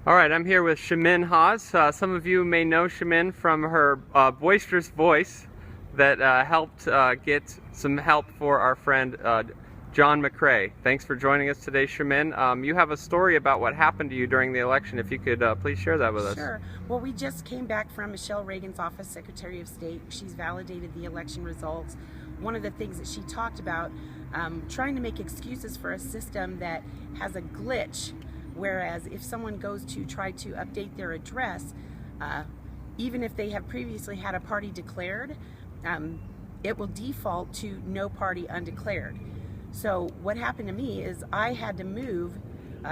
All right, I'm here with Chimene Hawes. Some of you may know Chimene from her boisterous voice that helped get some help for our friend John McCrae. Thanks for joining us today, Chimene. You have a story about what happened to you during the election. If you could please share that with us. Sure. Well, we just came back from Michelle Reagan's office, Secretary of State. She's validated the election results. One of the things that she talked about, trying to make excuses for a system that has a glitch. Whereas if someone goes to try to update their address, even if they have previously had a party declared, it will default to no party undeclared. So what happened to me is I had to move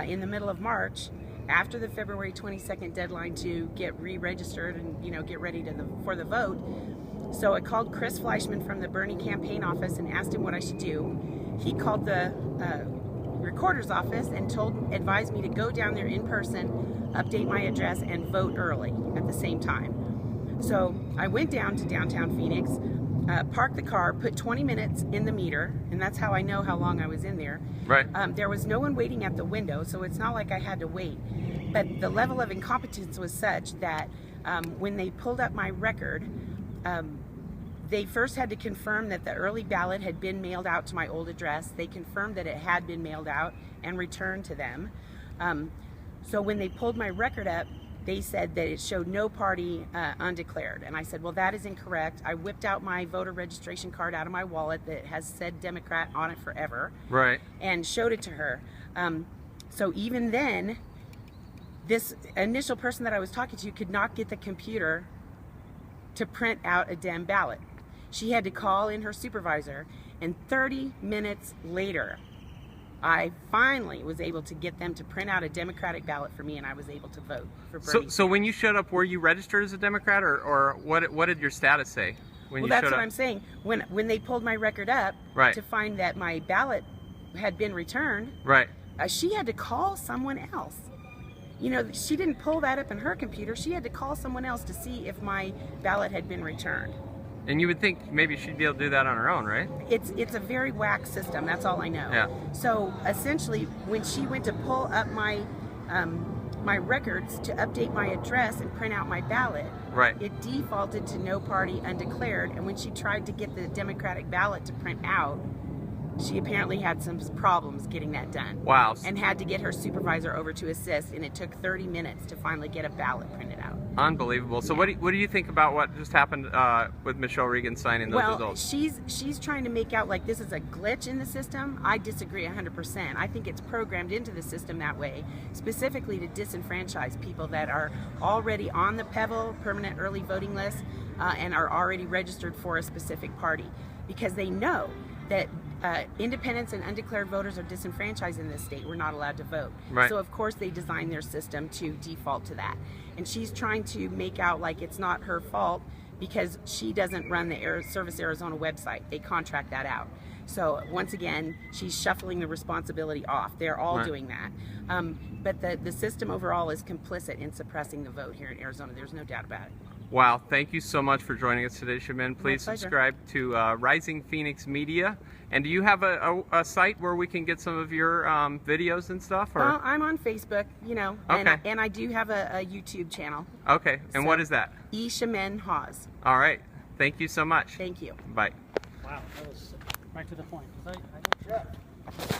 in the middle of March after the February 22nd deadline to get re-registered and get ready for the vote. So I called Chris Fleischman from the Bernie campaign office and asked him what I should do. He called the recorder's office and advised me to go down there in person, update my address, and vote early at the same time. So I went down to downtown Phoenix, parked the car, put 20 minutes in the meter, and that's how I know how long I was in there. Right. There was no one waiting at the window, so it's not like I had to wait. But the level of incompetence was such that when they pulled up my record, they first had to confirm that the early ballot had been mailed out to my old address. They confirmed that it had been mailed out and returned to them. So when they pulled my record up, they said that it showed no party undeclared. And I said, well, that is incorrect. I whipped out my voter registration card out of my wallet that has said Democrat on it forever. Right. And showed it to her. So even then, this initial person that I was talking to could not get the computer to print out a Dem ballot. She had to call in her supervisor, and 30 minutes later, I finally was able to get them to print out a Democratic ballot for me, and I was able to vote for Bernie. So when you showed up, were you registered as a Democrat, or what did your status say when you showed up? Well, that's what I'm saying. When they pulled my record up Right. to find that my ballot had been returned, Right. She had to call someone else. She didn't pull that up in her computer. She had to call someone else to see if my ballot had been returned. And you would think maybe she'd be able to do that on her own, right? It's a very whack system. That's all I know. Yeah. So essentially, when she went to pull up my my records to update my address and print out my ballot, Right. it defaulted to no party undeclared. And when she tried to get the Democratic ballot to print out, she apparently had some problems getting that done. Wow. And had to get her supervisor over to assist, and it took 30 minutes to finally get a ballot printed out. Unbelievable. So what do you think about what just happened with Michelle Reagan signing those results? She's trying to make out like this is a glitch in the system. I disagree 100%. I think it's programmed into the system that way, specifically to disenfranchise people that are already on the PEVL permanent early voting list and are already registered for a specific party, because they know that independents and undeclared voters are disenfranchised in this state. We're not allowed to vote. Right. So of course they designed their system to default to that. And she's trying to make out like it's not her fault because she doesn't run the Service Arizona website. They contract that out. So once again, she's shuffling the responsibility off. They're all Right. doing that. But the system overall is complicit in suppressing the vote here in Arizona. There's no doubt about it. Wow, thank you so much for joining us today, Chimene. Please pleasure. subscribe to Rising Phoenix Media. And do you have a site where we can get some of your videos and stuff? Or? Well, I'm on Facebook, Okay. and I do have a YouTube channel. Okay, and what is that? Chimene Hawes. All right, thank you so much. Thank you. Bye. Wow, that was right to the point. 'Cause I